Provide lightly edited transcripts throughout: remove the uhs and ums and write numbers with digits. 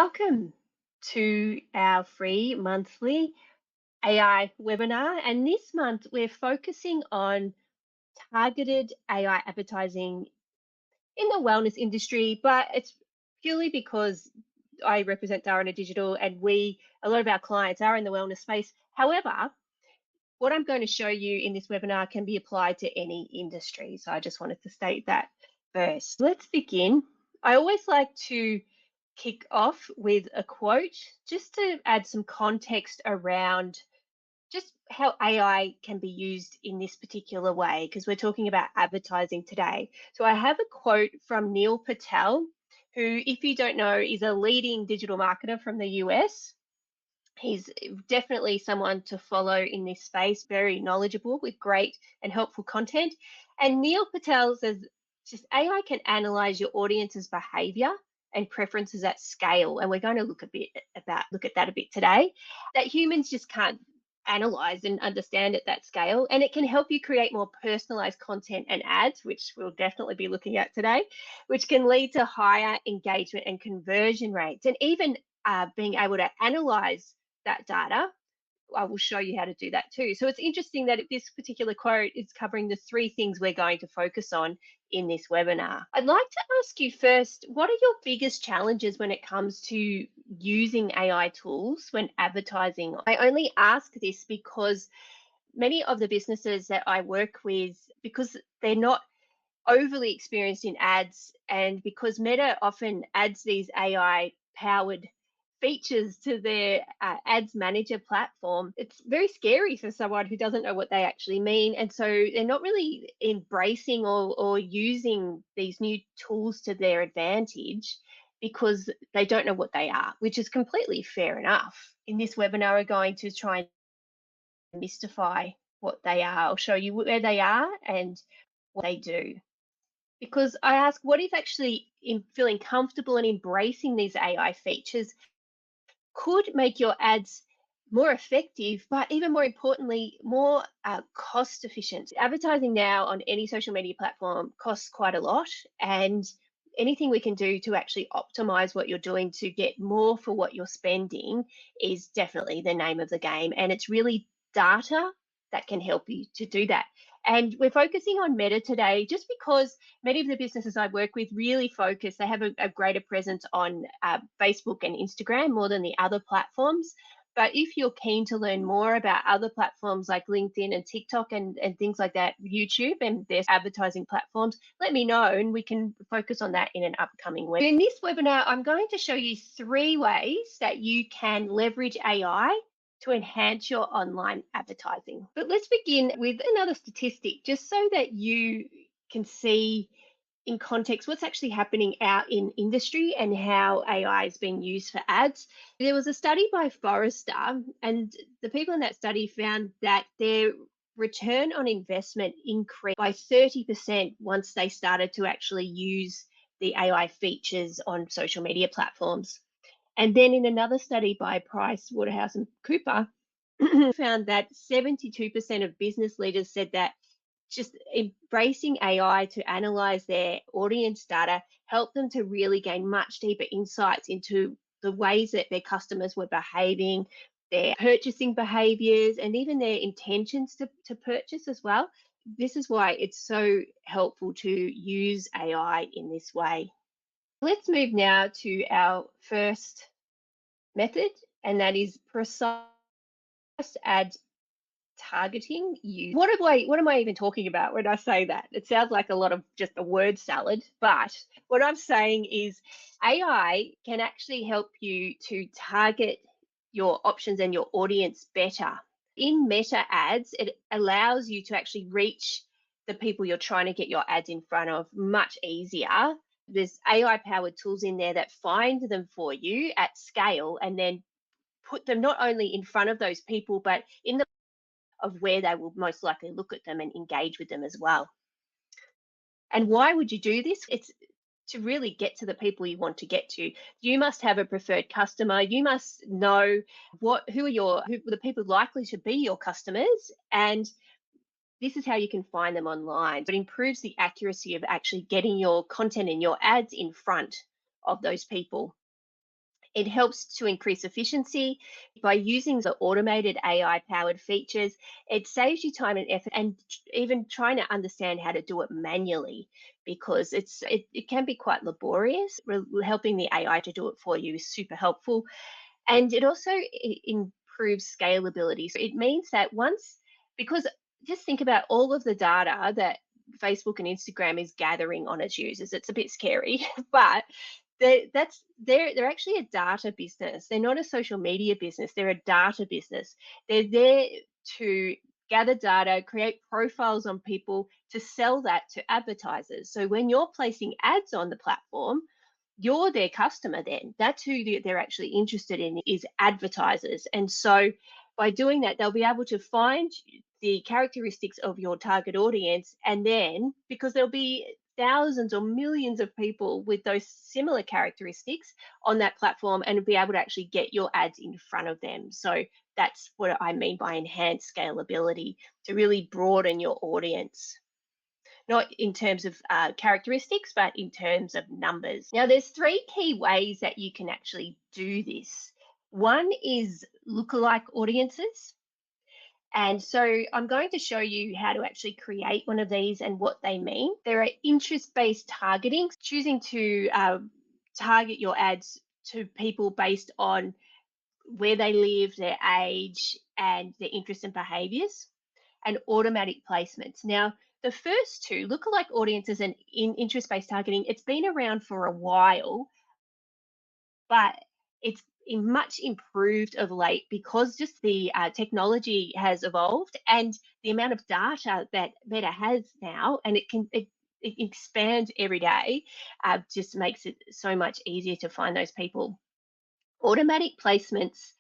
Welcome to our free monthly AI webinar. And this month we're focusing on targeted AI advertising in the wellness industry, but it's purely because I represent Dharana Digital and a lot of our clients are in the wellness space. However, what I'm going to show you in this webinar can be applied to any industry. So I just wanted to state that first. Let's begin. I always like to kick off with a quote just to add some context around just how AI can be used in this particular way, because we're talking about advertising today. So I have a quote from Neil Patel, who, if you don't know, is a leading digital marketer from the US. He's definitely someone to follow in this space, very knowledgeable with great and helpful content. And Neil Patel says just AI can analyze your audience's behavior and preferences at scale. And we're going to look at that a bit today. That humans just can't analyze and understand at that scale. And it can help you create more personalized content and ads, which we'll definitely be looking at today, which can lead to higher engagement and conversion rates. And even being able to analyze that data, I will show you how to do that too. So it's interesting that this particular quote is covering the three things we're going to focus on in this webinar. I'd like to ask you first, what are your biggest challenges when it comes to using AI tools when advertising? I only ask this because many of the businesses that I work with, because they're not overly experienced in ads, and because Meta often adds these AI powered features to their ads manager platform, it's very scary for someone who doesn't know what they actually mean. And so they're not really embracing or using these new tools to their advantage because they don't know what they are, which is completely fair enough. In this webinar, we're going to try and mystify what they are. I'll show you where they are and what they do, because I ask, what if actually in feeling comfortable and embracing these AI features could make your ads more effective, but even more importantly, more cost efficient? Advertising now on any social media platform costs quite a lot, and anything we can do to actually optimize what you're doing to get more for what you're spending is definitely the name of the game. And it's really data that can help you to do that. And we're focusing on Meta today just because many of the businesses I work with really focus, they have a greater presence on Facebook and Instagram more than the other platforms. But if you're keen to learn more about other platforms like LinkedIn and TikTok and things like that, YouTube and their advertising platforms, let me know and we can focus on that in an upcoming webinar. In this webinar, I'm going to show you 3 ways that you can leverage AI to enhance your online advertising. But let's begin with another statistic just so that you can see in context what's actually happening out in industry and how AI is being used for ads. There was a study by Forrester, and the people in that study found that their return on investment increased by 30% once they started to actually use the AI features on social media platforms. And then in another study by Price Waterhouse and Cooper, found that 72% of business leaders said that just embracing AI to analyze their audience data helped them to really gain much deeper insights into the ways that their customers were behaving, their purchasing behaviors, and even their intentions to purchase as well. This is why it's so helpful to use AI in this way. Let's move now to our first method, and that is precise ad targeting you. What am I even talking about when I say that? It sounds like a lot of just a word salad, but what I'm saying is AI can actually help you to target your options and your audience better. In Meta ads, it allows you to actually reach the people you're trying to get your ads in front of much easier. There's AI powered tools in there that find them for you at scale and then put them not only in front of those people, but in the of where they will most likely look at them and engage with them as well. And why would you do this? It's to really get to the people you want to get to. You must have a preferred customer. You must know who are the people likely to be your customers, and this is how you can find them online. It improves the accuracy of actually getting your content and your ads in front of those people. It helps to increase efficiency by using the automated AI powered features. It saves you time and effort, and even trying to understand how to do it manually, because it can be quite laborious. Helping the AI to do it for you is super helpful. And it also improves scalability. So it means that because just think about all of the data that Facebook and Instagram is gathering on its users. It's a bit scary, but they're actually a data business. They're not a social media business. They're a data business. They're there to gather data, create profiles on people to sell that to advertisers. So when you're placing ads on the platform, you're their customer then. That's who they're actually interested in, is advertisers. And so by doing that, they'll be able to find the characteristics of your target audience. And then, because there'll be thousands or millions of people with those similar characteristics on that platform, and be able to actually get your ads in front of them. So that's what I mean by enhanced scalability, to really broaden your audience, not in terms of characteristics, but in terms of numbers. Now, there's three key ways that you can actually do this. One is lookalike audiences. And so I'm going to show you how to actually create one of these and what they mean. There are interest-based targeting, choosing to target your ads to people based on where they live, their age, and their interests and behaviors, and automatic placements. Now, the first two, lookalike audiences and interest-based targeting, it's been around for a while, but it's much improved of late, because just the technology has evolved, and the amount of data that Meta has now, and it expands every day, just makes it so much easier to find those people. Automatic placements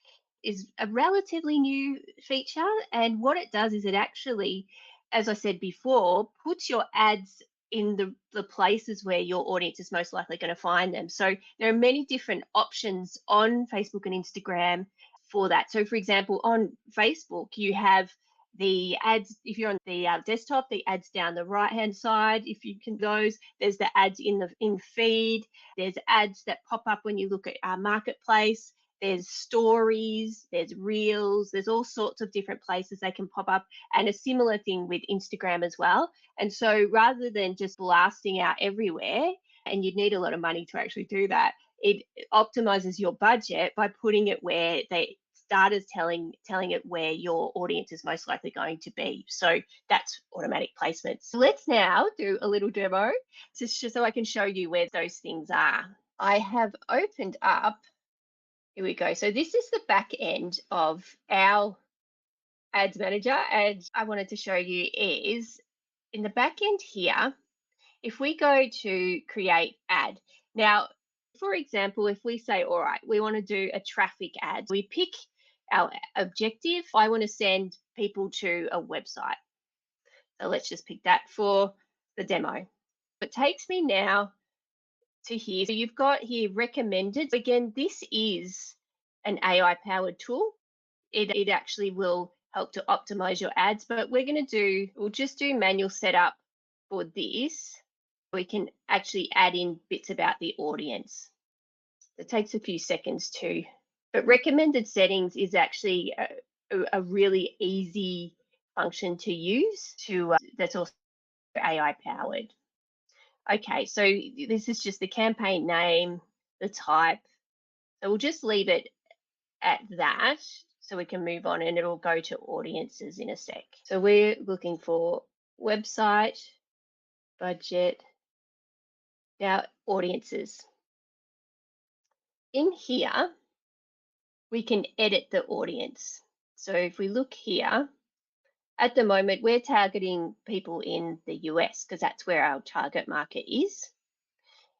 is a relatively new feature, and what it does is it actually, as I said before, puts your ads in the places where your audience is most likely going to find them. So there are many different options on Facebook and Instagram for that. So, for example, on Facebook, you have the ads. If you're on the desktop, the ads down the right hand side, if you can, those, there's the ads in feed. There's ads that pop up when you look at our marketplace. There's stories, there's reels, there's all sorts of different places they can pop up, and a similar thing with Instagram as well. And so rather than just blasting out everywhere, and you'd need a lot of money to actually do that, it optimizes your budget by putting it where they starters telling it where your audience is most likely going to be. So that's automatic placements. So let's now do a little demo, just so I can show you where those things are. I have opened up, here we go. So this is the back end of our ads manager, and I wanted to show you is in the back end here, if we go to create ad. Now, for example, if we say, all right, we want to do a traffic ad, we pick our objective. I want to send people to a website. So let's just pick that for the demo. It takes me now to here. So you've got here recommended. Again, this is an AI powered tool. It actually will help to optimize your ads, but we'll just do manual setup for this. We can actually add in bits about the audience. It takes a few seconds too, but recommended settings is actually a really easy function to use that's also AI powered. Okay, so this is just the campaign name, the type. So we'll just leave it at that so we can move on, and it'll go to audiences in a sec. So we're looking for website, budget, now audiences. In here, we can edit the audience. So if we look here, at the moment, we're targeting people in the US because that's where our target market is.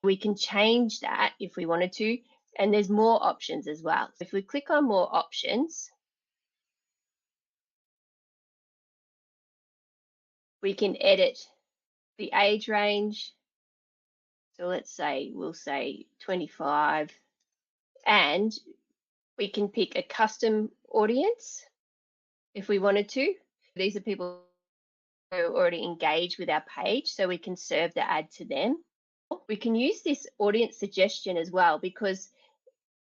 We can change that if we wanted to, and there's more options as well. If we click on more options, we can edit the age range. So let's say we'll say 25, and we can pick a custom audience if we wanted to. These are people who are already engaged with our page, so we can serve the ad to them. We can use this audience suggestion as well, because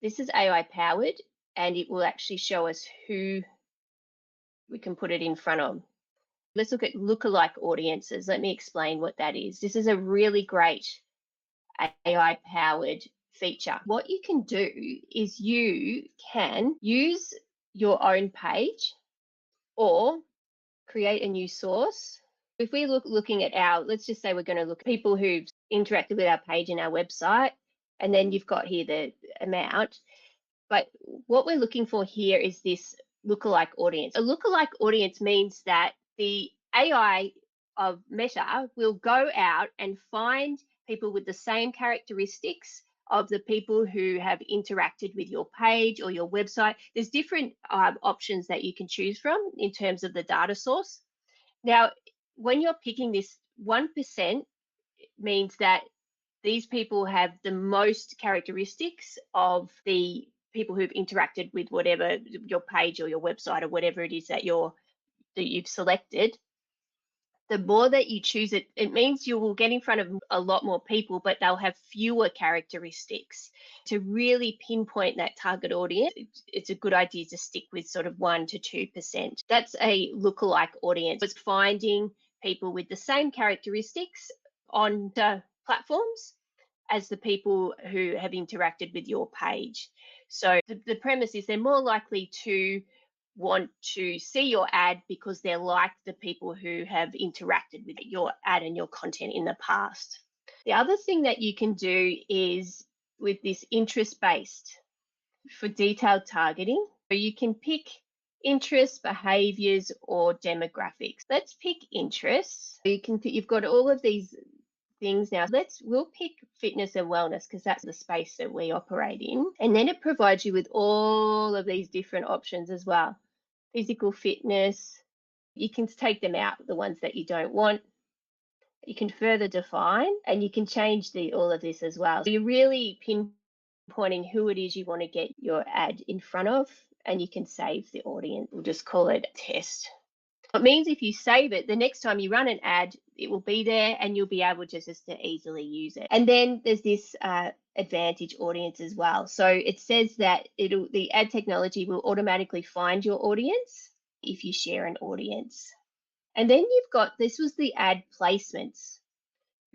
This is AI powered, and it will actually show us who we can put it in front of. Let's look at lookalike audiences. Let me explain what that is. This is a really great AI powered feature. What you can do is you can use your own page or create a new source. If we looking at let's just say we're going to look at people who've interacted with our page and our website, and then you've got here the amount. But what we're looking for here is this lookalike audience. A lookalike audience means that the AI of Meta will go out and find people with the same characteristics of the people who have interacted with your page or your website. There's different options that you can choose from in terms of the data source. Now, when you're picking this, 1% means that these people have the most characteristics of the people who've interacted with whatever your page or your website or whatever it is that you've selected. The more that you choose it, it means you will get in front of a lot more people, but they'll have fewer characteristics. To really pinpoint that target audience, it's a good idea to stick with sort of 1 to 2%. That's a lookalike audience. It's finding people with the same characteristics on the platforms as the people who have interacted with your page. So the premise is they're more likely to want to see your ad because they're like the people who have interacted with your ad and your content in the past. The other thing that you can do is with this interest based for detailed targeting, you can pick interests, behaviors, or demographics. Let's pick interests. You've got all of these things now. We'll pick fitness and wellness because that's the space that we operate in. And then it provides you with all of these different options as well. Physical fitness, you can take them out, the ones that you don't want. You can further define and you can change all of this as well. So you're really pinpointing who it is you want to get your ad in front of, and you can save the audience. We'll just call it test. It means if you save it, the next time you run an ad, it will be there and you'll be able just to easily use it. And then there's this advantage audience as well. So it says that the ad technology will automatically find your audience if you share an audience. And then you've got, this was the ad placements.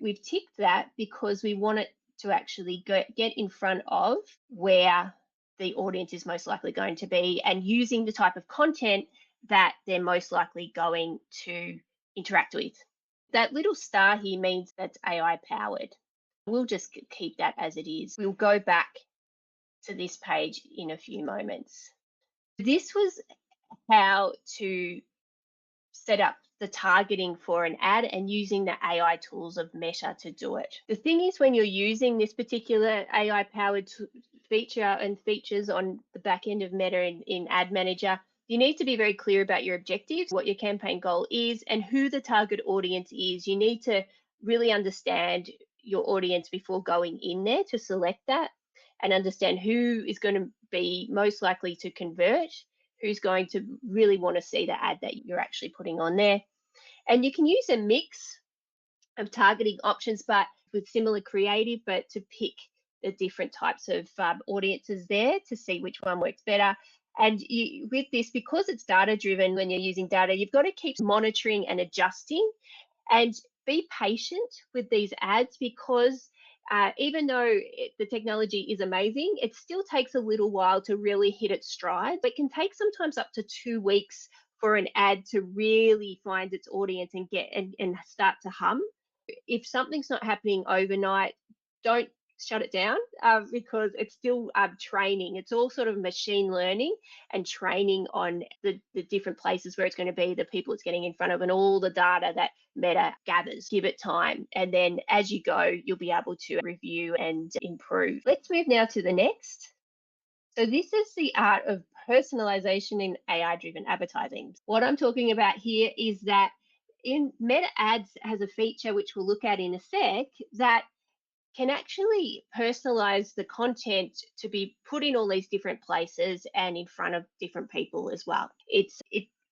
We've ticked that because we want it to actually get in front of where the audience is most likely going to be and using the type of content that they're most likely going to interact with. That little star here means that's AI powered. We'll just keep that as it is. We'll go back to this page in a few moments. This was how to set up the targeting for an ad and using the AI tools of Meta to do it. The thing is, when you're using this particular AI powered feature and features on the back end of Meta in Ad Manager, you need to be very clear about your objectives, what your campaign goal is, and who the target audience is. You need to really understand your audience before going in there to select that and understand who is going to be most likely to convert, who's going to really want to see the ad that you're actually putting on there. And you can use a mix of targeting options, but with similar creative, but to pick the different types of audiences there to see which one works better. And with this, because it's data driven, when you're using data, you've got to keep monitoring and adjusting and be patient with these ads because even though the technology is amazing, it still takes a little while to really hit its stride. It can take sometimes up to 2 weeks for an ad to really find its audience and get and start to hum. If something's not happening overnight, don't shut it down because it's still training. It's all sort of machine learning and training on the different places where it's going to be, the people it's getting in front of, and all the data that Meta gathers. Give it time. And then as you go, you'll be able to review and improve. Let's move now to the next. So this is the art of personalisation in AI-driven advertising. What I'm talking about here is that in Meta Ads has a feature which we'll look at in a sec that can actually personalize the content to be put in all these different places and in front of different people as well. It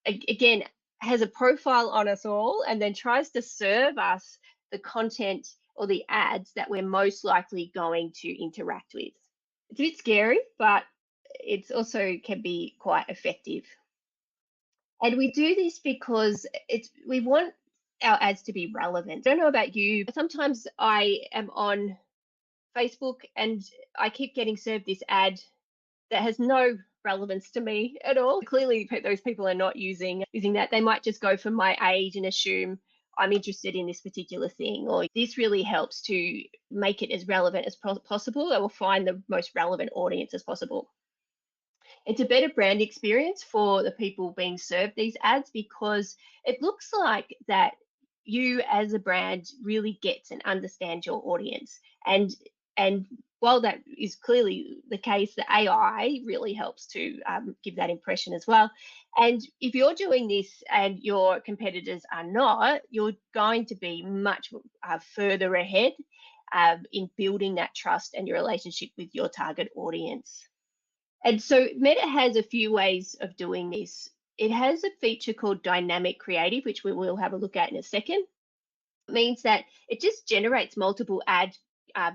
again has a profile on us all and then tries to serve us the content or the ads that we're most likely going to interact with. It's a bit scary, but it's also can be quite effective. And we do this because we want our ads to be relevant. I don't know about you, but sometimes I am on Facebook and I keep getting served this ad that has no relevance to me at all. Clearly, those people are not using that. They might just go for my age and assume I'm interested in this particular thing, or this really helps to make it as relevant as possible. They will find the most relevant audience as possible. It's a better brand experience for the people being served these ads because it looks like that you as a brand really gets and understands your audience. And while that is clearly the case, the AI really helps to give that impression as well. And if you're doing this and your competitors are not, you're going to be much further ahead in building that trust and your relationship with your target audience. And so Meta has a few ways of doing this. It has a feature called dynamic creative, which we will have a look at in a second. It means that it just generates multiple ad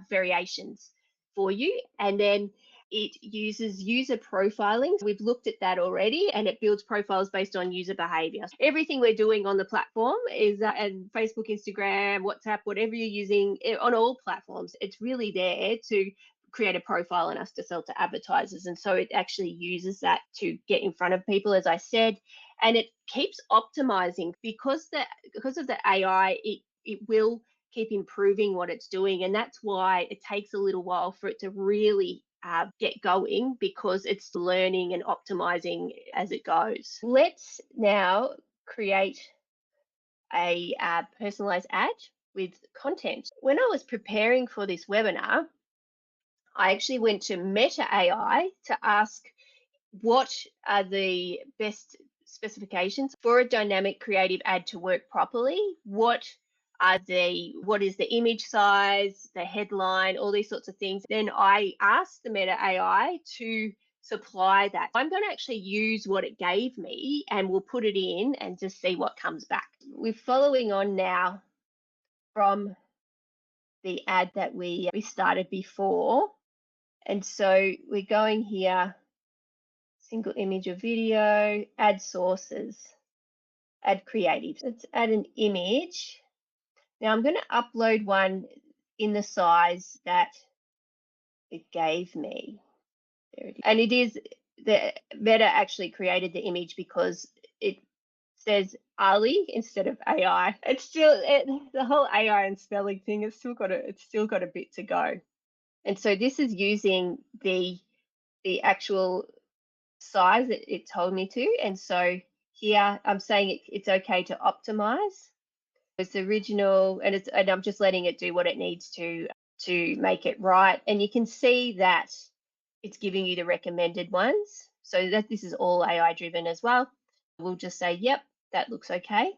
variations for you. And then it uses user profiling. We've looked at that already, and it builds profiles based on user behavior. Everything we're doing on the platform is, and Facebook, Instagram, WhatsApp, whatever you're using on all platforms, it's really there to create a profile on us to sell to advertisers. And so it actually uses that to get in front of people, as I said, and it keeps optimizing because of the AI. It will keep improving what it's doing, and that's why it takes a little while for it to really get going, because it's learning and optimizing as it goes. Let's now create a personalized ad with content. When I was preparing for this webinar, I actually went to Meta AI to ask what are the best specifications for a dynamic creative ad to work properly. What is the image size, the headline, all these sorts of things. Then I asked the Meta AI to supply that. I'm going to actually use what it gave me and we'll put it in and just see what comes back. We're following on now from the ad that we started before. And so we're going here, single image or video, add sources, add creative. Let's add an image. Now I'm going to upload one in the size that it gave me. There it is. And it is, the Meta actually created the image because it says Ali instead of AI. It's still the whole AI and spelling thing. It's still got a bit to go. And so this is using the actual size that it told me to. And so here I'm saying it's okay to optimize. It's original, and I'm just letting it do what it needs to make it right. And you can see that it's giving you the recommended ones. So that this is all AI driven as well. We'll just say, yep, that looks okay.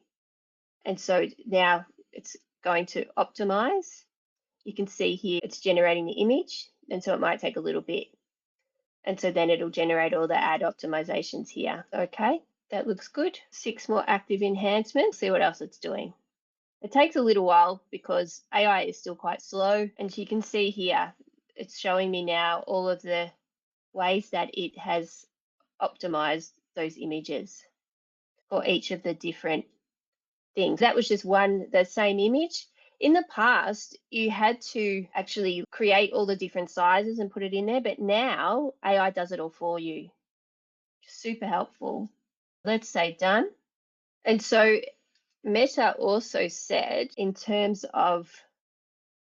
And so now it's going to optimize. You can see here it's generating the image, and so it might take a little bit. And so then it'll generate all the ad optimizations here. Okay, that looks good. 6 more active enhancements. See what else it's doing. It takes a little while because AI is still quite slow. And you can see here, it's showing me now all of the ways that it has optimized those images for each of the different things. That was just the same image. In the past, you had to actually create all the different sizes and put it in there, but now AI does it all for you. Super helpful. Let's say done. And so Meta also said, in terms of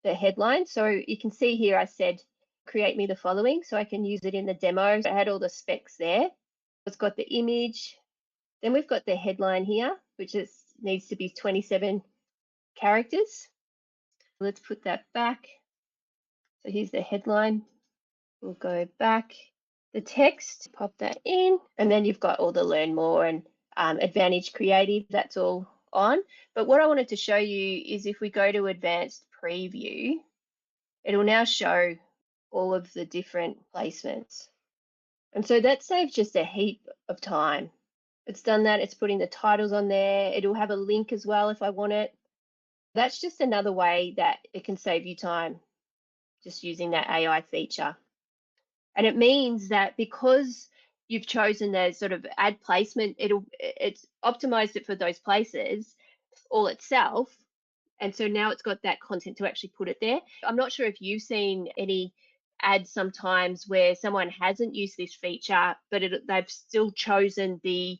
the headline, so you can see here I said, create me the following, so I can use it in the demo. So I had all the specs there. It's got the image. Then we've got the headline here, which needs to be 27 characters. Let's put that back. So here's the headline. We'll go back. The text, pop that in, and then you've got all the learn more and advantage creative, that's all on. But what I wanted to show you is if we go to advanced preview, it'll now show all of the different placements. And so that saves just a heap of time. It's done that, it's putting the titles on there. It'll have a link as well if I want it. That's just another way that it can save you time, just using that AI feature. And it means that because you've chosen the sort of ad placement, it's optimized it for those places all itself. And so now it's got that content to actually put it there. I'm not sure if you've seen any ads sometimes where someone hasn't used this feature, but they've still chosen the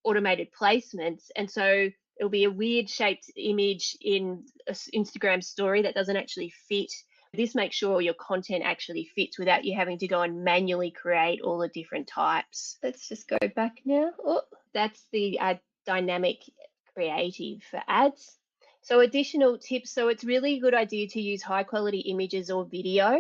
automated placements. And so it'll be a weird shaped image in an Instagram story that doesn't actually fit. This makes sure your content actually fits without you having to go and manually create all the different types. Let's just go back now. Oh, that's the dynamic creative for ads. So additional tips. So it's really a good idea to use high quality images or video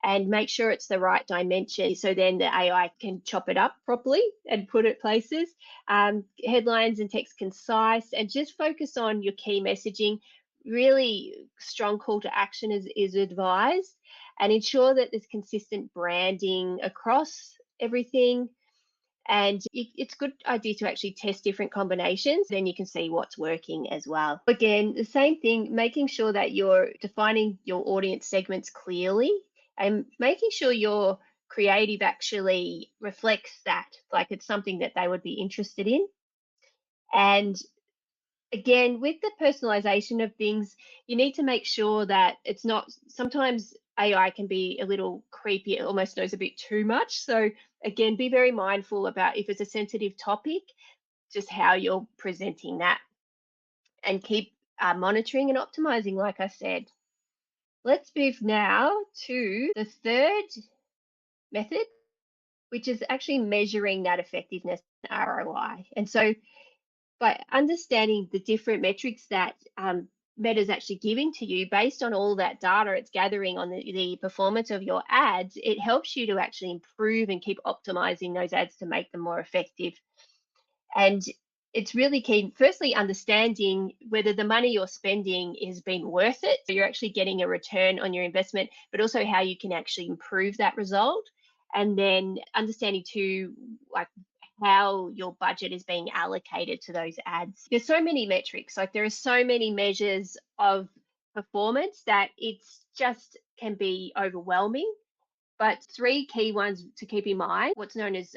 and make sure it's the right dimension. So then the AI can chop it up properly and put it places. Headlines and text concise, and just focus on your key messaging. Really strong call to action is advised, and ensure that there's consistent branding across everything. And it's a good idea to actually test different combinations. Then you can see what's working as well. Again, the same thing, making sure that you're defining your audience segments clearly and making sure your creative actually reflects that, like it's something that they would be interested in. And again, with the personalization of things, you need to make sure that it's not, sometimes AI can be a little creepy, it almost knows a bit too much. So again, be very mindful about if it's a sensitive topic, just how you're presenting that, and keep monitoring and optimizing, like I said. Let's move now to the third method, which is actually measuring that effectiveness and ROI. And so by understanding the different metrics that Meta's actually giving to you based on all that data it's gathering on the performance of your ads, it helps you to actually improve and keep optimizing those ads to make them more effective. And it's really key, firstly, understanding whether the money you're spending has been worth it. So you're actually getting a return on your investment, but also how you can actually improve that result. And then understanding too, like how your budget is being allocated to those ads. There's so many metrics, like there are so many measures of performance that it's just can be overwhelming. But three key ones to keep in mind, what's known as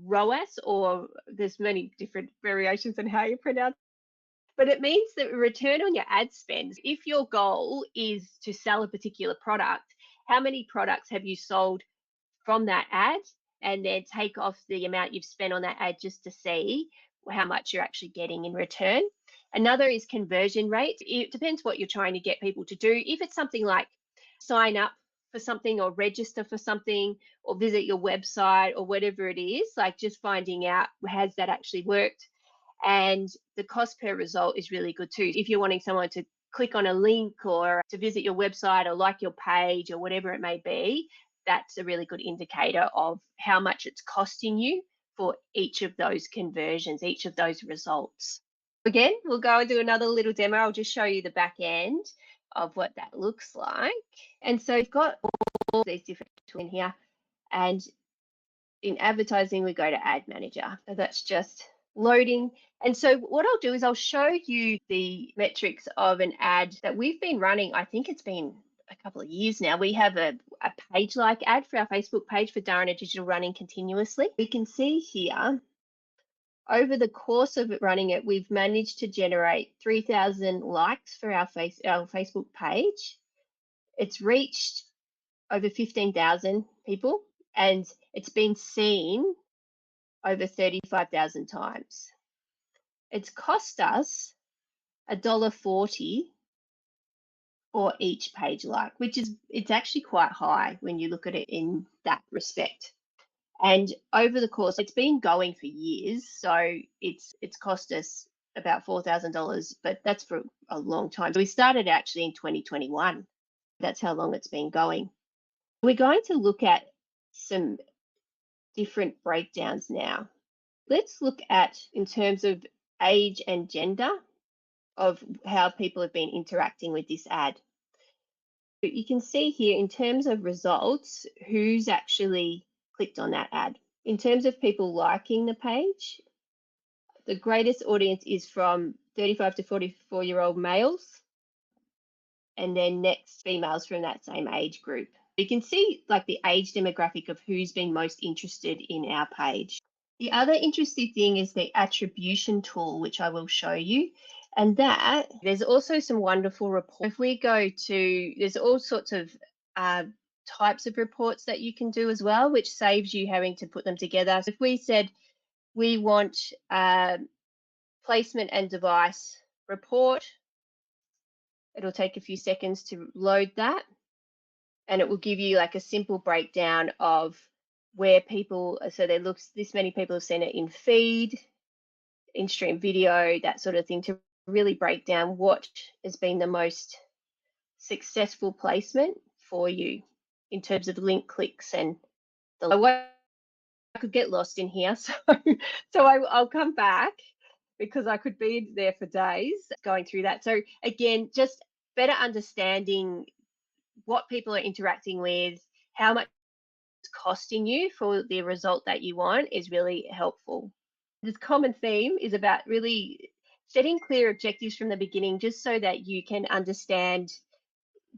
ROAS, or there's many different variations on how you pronounce it, but it means that return on your ad spend. If your goal is to sell a particular product, how many products have you sold from that ad, and then take off the amount you've spent on that ad just to see how much you're actually getting in return. Another is conversion rate. It depends what you're trying to get people to do. If it's something like sign up for something or register for something or visit your website or whatever it is, like just finding out has that actually worked. And the cost per result is really good too. If you're wanting someone to click on a link or to visit your website or like your page or whatever it may be, that's a really good indicator of how much it's costing you for each of those conversions, each of those results. Again, we'll go and do another little demo. I'll just show you the back end of what that looks like. And so you've got all these different tools in here. And in advertising, we go to Ad Manager. So that's just loading. And so what I'll do is I'll show you the metrics of an ad that we've been running. I think it's been a couple of years now. We have a page like ad for our Facebook page for Dharana Digital running continuously. We can see here over the course of it running it, we've managed to generate 3,000 likes for our Facebook page. It's reached over 15,000 people, and it's been seen over 35,000 times. It's cost us $1.40 for each page like, which is, it's actually quite high when you look at it in that respect. And over the course, it's been going for years, so it's cost us about $4,000, but that's for a long time. We started actually in 2021. That's how long it's been going. We're going to look at some different breakdowns now. Let's look at, in terms of age and gender, of how people have been interacting with this ad. You can see here in terms of results, who's actually clicked on that ad. In terms of people liking the page, the greatest audience is from 35 to 44-year-old males, and then next females from that same age group. You can see like the age demographic of who's been most interested in our page. The other interesting thing is the attribution tool, which I will show you. And that there's also some wonderful reports. If we go to, there's all sorts of uh, types of reports that you can do as well, which saves you having to put them together. So if we said we want placement and device report, it'll take a few seconds to load that, and it will give you like a simple breakdown of where people, so there looks this many people have seen it in feed, in stream video, that sort of thing, to really break down what has been the most successful placement for you in terms of link clicks and the. I could get lost in here, I'll come back because I could be there for days going through that. So again, just better understanding what people are interacting with, how much it's costing you for the result that you want is really helpful. This common theme is about really setting clear objectives from the beginning, just so that you can understand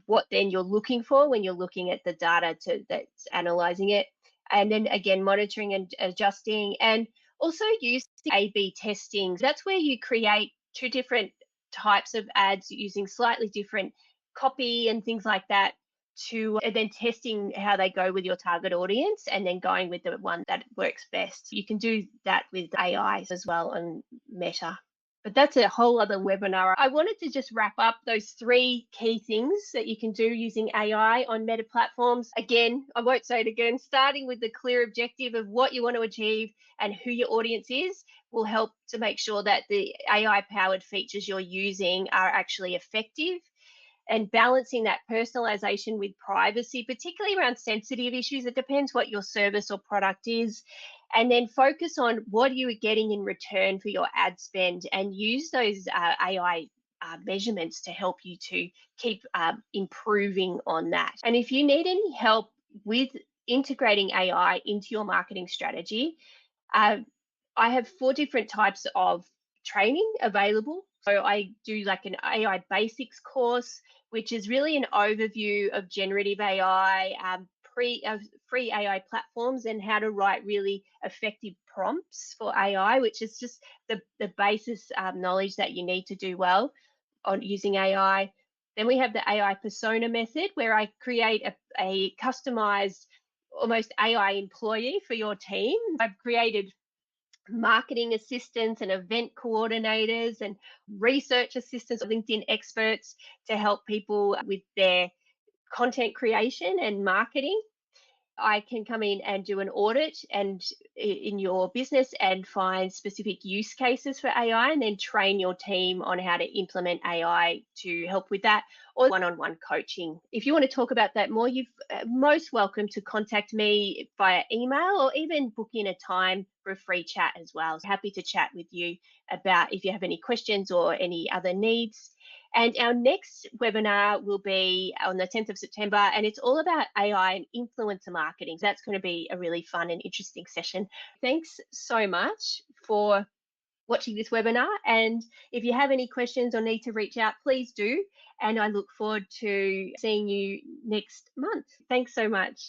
what then you're looking for when you're looking at the data that's analyzing it. And then again, monitoring and adjusting, and also using A/B testing. That's where you create two different types of ads using slightly different copy and things like that, to and then testing how they go with your target audience, and then going with the one that works best. You can do that with AI as well on Meta. But that's a whole other webinar. I wanted to just wrap up those three key things that you can do using AI on Meta platforms. Again, I won't say it again, starting with the clear objective of what you want to achieve and who your audience is will help to make sure that the AI powered features you're using are actually effective, and balancing that personalization with privacy, particularly around sensitive issues. It depends what your service or product is. And then focus on what you are getting in return for your ad spend, and use those AI measurements to help you to keep improving on that. And if you need any help with integrating AI into your marketing strategy, uh, I have 4 different types of training available. So I do like an AI basics course, which is really an overview of generative AI, free AI platforms, and how to write really effective prompts for AI, which is just the basis knowledge that you need to do well on using AI. Then we have the AI persona method, where I create a customized, almost AI employee for your team. I've created marketing assistants and event coordinators and research assistants, LinkedIn experts, to help people with their content creation and marketing. I can come in and do an audit and in your business and find specific use cases for AI, and then train your team on how to implement AI to help with that, or one-on-one coaching. If you want to talk about that more, you're most welcome to contact me via email, or even book in a time for a free chat as well. Happy to chat with you about if you have any questions or any other needs. And our next webinar will be on the 10th of September, and it's all about AI and influencer marketing. That's going to be a really fun and interesting session. Thanks so much for watching this webinar. And if you have any questions or need to reach out, please do. And I look forward to seeing you next month. Thanks so much.